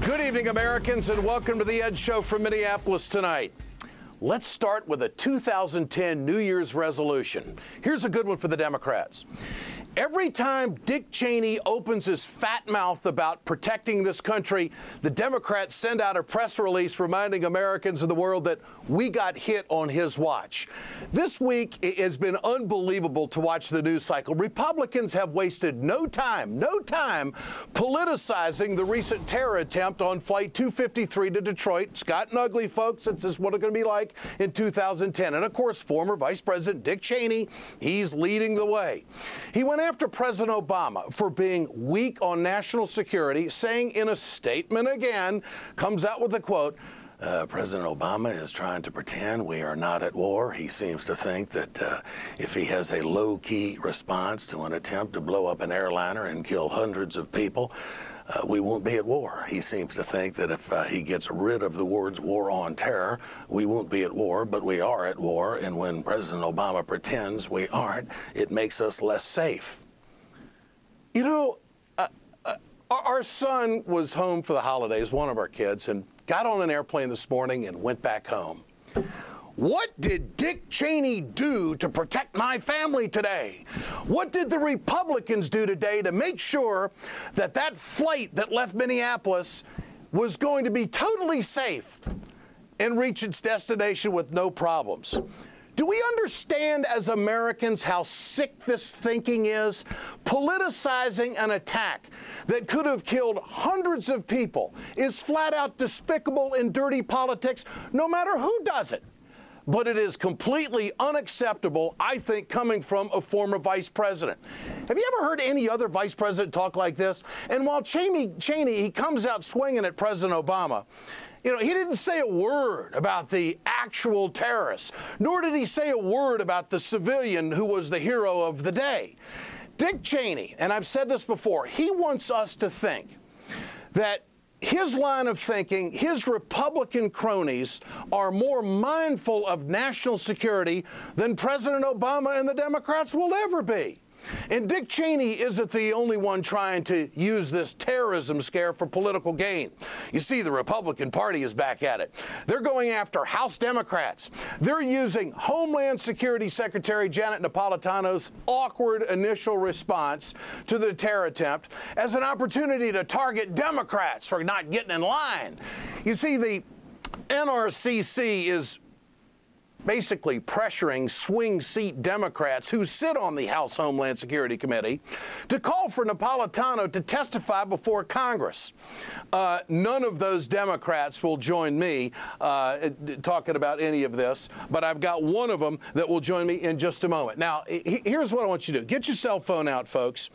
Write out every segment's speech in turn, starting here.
Good evening, Americans, and welcome to the Ed Show from Minneapolis tonight. Let's start with a 2010 New Year's resolution. Here's a good one for the Democrats. Every time Dick Cheney opens his fat mouth about protecting this country, the Democrats send out a press release reminding Americans and the world that we got hit on his watch. This week, it has been unbelievable to watch the news cycle. Republicans have wasted no time politicizing the recent terror attempt on Flight 253 to Detroit. It's gotten ugly, folks. This is what it's going to be like in 2010. And, of course, former Vice President Dick Cheney, he's leading the way. He went after President Obama for being weak on national security, saying in a statement again, comes out with a quote, President Obama is trying to pretend we are not at war. He seems to think that if he has a low-key response to an attempt to blow up an airliner and kill hundreds of people, we won't be at war. He seems to think that if he gets rid of the words war on terror, we won't be at war, but we are at war. And when President Obama pretends we aren't, it makes us less safe. You know, our son was home for the holidays, one of our kids, and got on an airplane this morning and went back home. What did Dick Cheney do to protect my family today? What did the Republicans do today to make sure that that flight that left Minneapolis was going to be totally safe and reach its destination with no problems? Do we understand as Americans how sick this thinking is? Politicizing an attack that could have killed hundreds of people is flat out despicable and dirty politics, no matter who does it. But it is completely unacceptable, I think, coming from a former vice president. Have you ever heard any other vice president talk like this? And while Cheney, he comes out swinging at President Obama, you know, he didn't say a word about the actual terrorists, nor did he say a word about the civilian who was the hero of the day. Dick Cheney, and I've said this before, he wants us to think that his line of thinking, his Republican cronies are more mindful of national security than President Obama and the Democrats will ever be. And Dick Cheney isn't the only one trying to use this terrorism scare for political gain. You see, the Republican Party is back at it. They're going after House Democrats. They're using Homeland Security Secretary Janet Napolitano's awkward initial response to the terror attempt as an opportunity to target Democrats for not getting in line. You see, the NRCC is basically pressuring swing seat Democrats who sit on the House Homeland Security Committee to call for Napolitano to testify before Congress. None of those Democrats will join me talking about any of this, but I've got one of them that will join me in just a moment. Now, here's what I want you to do. Get your cell phone out, folks.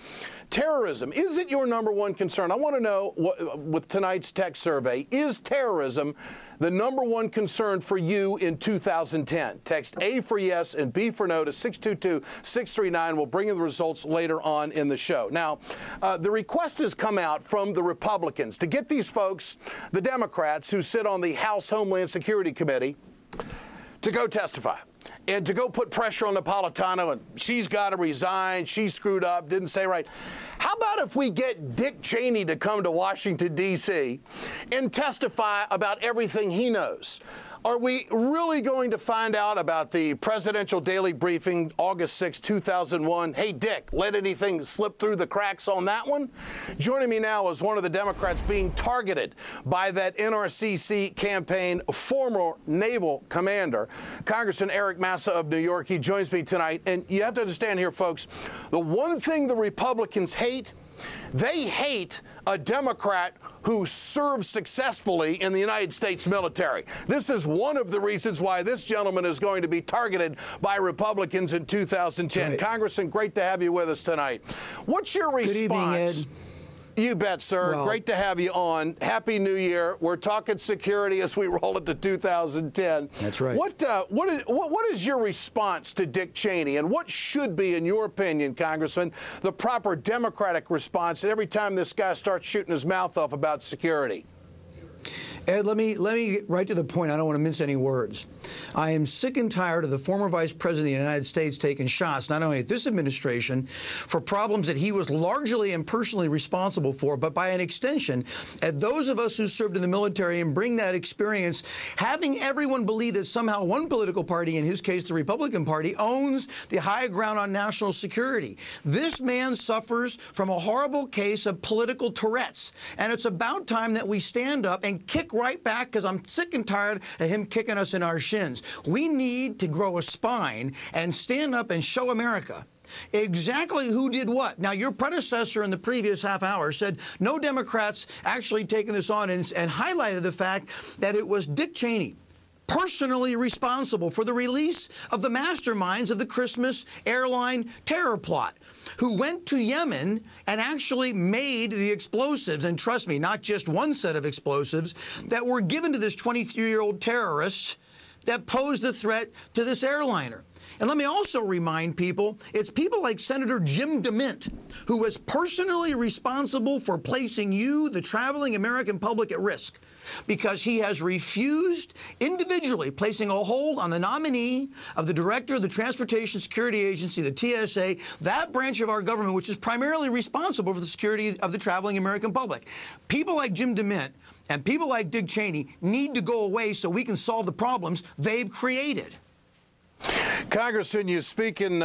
Terrorism, is it your number one concern? I want to know, with tonight's tech survey, is terrorism the number one concern for you in 2010? Text A for yes and B for no to 622-639. We'll bring you the results later on in the show. Now, the request has come out from the Republicans to get these folks, the Democrats who sit on the House Homeland Security Committee, to go testify and to go put pressure on Napolitano, and she's got to resign, she screwed up, didn't say right. How about if we get Dick Cheney to come to Washington, D.C. and testify about everything he knows? Are we really going to find out about the presidential daily briefing, August 6, 2001? Hey, Dick, let anything slip through the cracks on that one? Joining me now is one of the Democrats being targeted by that NRCC campaign, former naval commander, Congressman Eric Massa of New York. He joins me tonight. And you have to understand here, folks, the one thing the Republicans hate, they hate a Democrat who served successfully in the United States military. This is one of the reasons why this gentleman is going to be targeted by Republicans in 2010. Right. Congressman, great to have you with us tonight. What's your response? Good evening, Ed. You bet, sir. Well, great to have you on. Happy New Year. We're talking security as we roll into 2010. That's right. What is your response to Dick Cheney, and what should be, in your opinion, Congressman, the proper Democratic response every time this guy starts shooting his mouth off about security? Ed, let me right to the point. I don't want to mince any words. I am sick and tired of the former Vice President of the United States taking shots, not only at this administration, for problems that he was largely and personally responsible for, but by an extension, at those of us who served in the military and bring that experience, having everyone believe that somehow one political party, in his case the Republican Party, owns the high ground on national security. This man suffers from a horrible case of political Tourette's, and it's about time that we stand up and kick right back, because I'm sick and tired of him kicking us in our shins. We need to grow a spine and stand up and show America exactly who did what. Now, your predecessor in the previous half hour said no Democrats actually taking this on, and highlighted the fact that it was Dick Cheney personally responsible for the release of the masterminds of the Christmas airline terror plot, who went to Yemen and actually made the explosives, and trust me, not just one set of explosives, that were given to this 23-year-old terrorist that posed a threat to this airliner. And let me also remind people, it's people like Senator Jim DeMint, who was personally responsible for placing you, the traveling American public, at risk, because he has refused individually placing a hold on the nominee of the director of the Transportation Security Agency, the TSA, that branch of our government which is primarily responsible for the security of the traveling American public. People like Jim DeMint and people like Dick Cheney need to go away so we can solve the problems they've created. Congressman, you speaking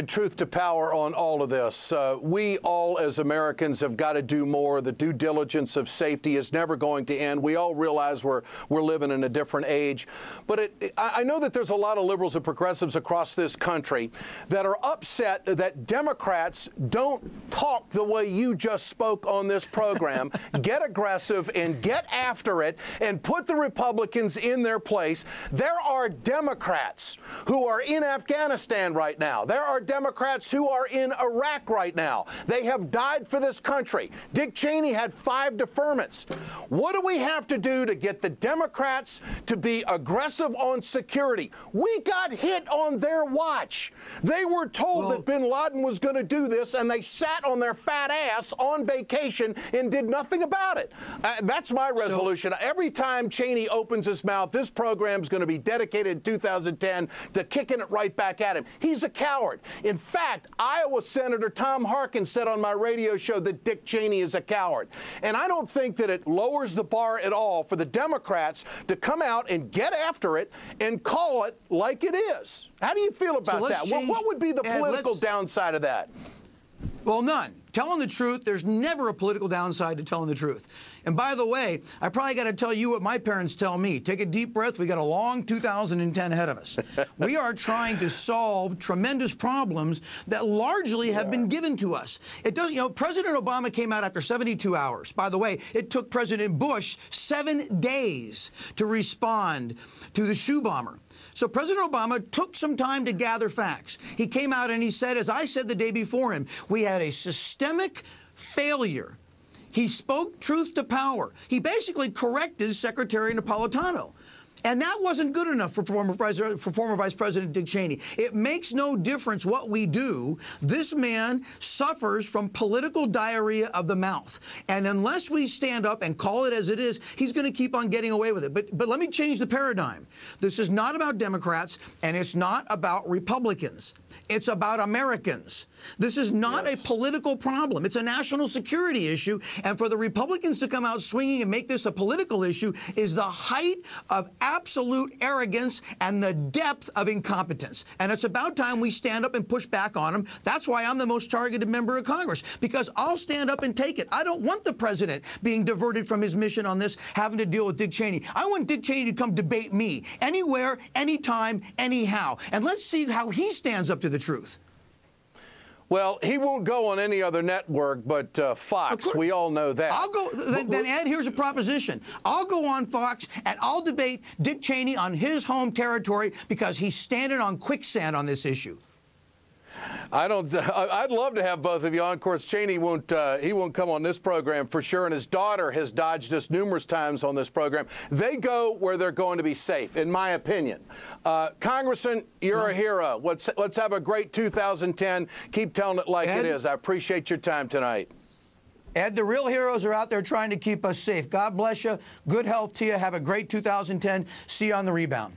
truth to power on all of this. We all as Americans have got to do more. The due diligence of safety is never going to end. We all realize we're living in a different age. But I know that there's a lot of liberals and progressives across this country that are upset that Democrats don't talk the way you just spoke on this program, get aggressive and get after it and put the Republicans in their place. There are Democrats who are in Afghanistan right now. There are Democrats who are in Iraq right now. They have died for this country. Dick Cheney had 5 deferments. What do we have to do to get the Democrats to be aggressive on security? We got hit on their watch. They were told that bin Laden was going to do this, and they sat on their fat ass on vacation and did nothing about it. That's my resolution. Every time Cheney opens his mouth, this program is going to be dedicated in 2010 to kicking it right back at him. He's a coward. In fact, Iowa Senator Tom Harkin said on my radio show that Dick Cheney is a coward. And I don't think that it lowers the bar at all for the Democrats to come out and get after it and call it like it is. How do you feel about that? What would be the political downside of that? Well, none. Telling the truth, there's never a political downside to telling the truth. And by the way, I probably got to tell you what my parents tell me. Take a deep breath. We got a long 2010 ahead of us. We are trying to solve tremendous problems that largely have been given to us. It does, President Obama came out after 72 hours. By the way, it took President Bush 7 days to respond to the shoe bomber. So President Obama took some time to gather facts. He came out and he said, as I said the day before him, we had a systemic failure. He spoke truth to power. He basically corrected Secretary Napolitano. And that wasn't good enough for former Vice President Dick Cheney. It makes no difference what we do. This man suffers from political diarrhea of the mouth. And unless we stand up and call it as it is, he's going to keep on getting away with it. But let me change the paradigm. This is not about Democrats, and it's not about Republicans. It's about Americans. This is not a political problem. It's a national security issue. And for the Republicans to come out swinging and make this a political issue is the height of absolute arrogance and the depth of incompetence. And it's about time we stand up and push back on them. That's why I'm the most targeted member of Congress, because I'll stand up and take it. I don't want the president being diverted from his mission on this, having to deal with Dick Cheney. I want Dick Cheney to come debate me anywhere, anytime, anyhow. And let's see how he stands up to the truth. Well, he won't go on any other network but Fox. We all know that. I'll go. Then, Ed, here's a proposition. I'll go on Fox and I'll debate Dick Cheney on his home territory because he's standing on quicksand on this issue. I'd love to have both of you on. Of course, Cheney won't come on this program for sure, and his daughter has dodged us numerous times on this program. They go where they're going to be safe, in my opinion. Congressman, you're a hero. Let's have a great 2010. Keep telling it like it is. I appreciate your time tonight. Ed, the real heroes are out there trying to keep us safe. God bless you. Good health to you. Have a great 2010. See you on the rebound.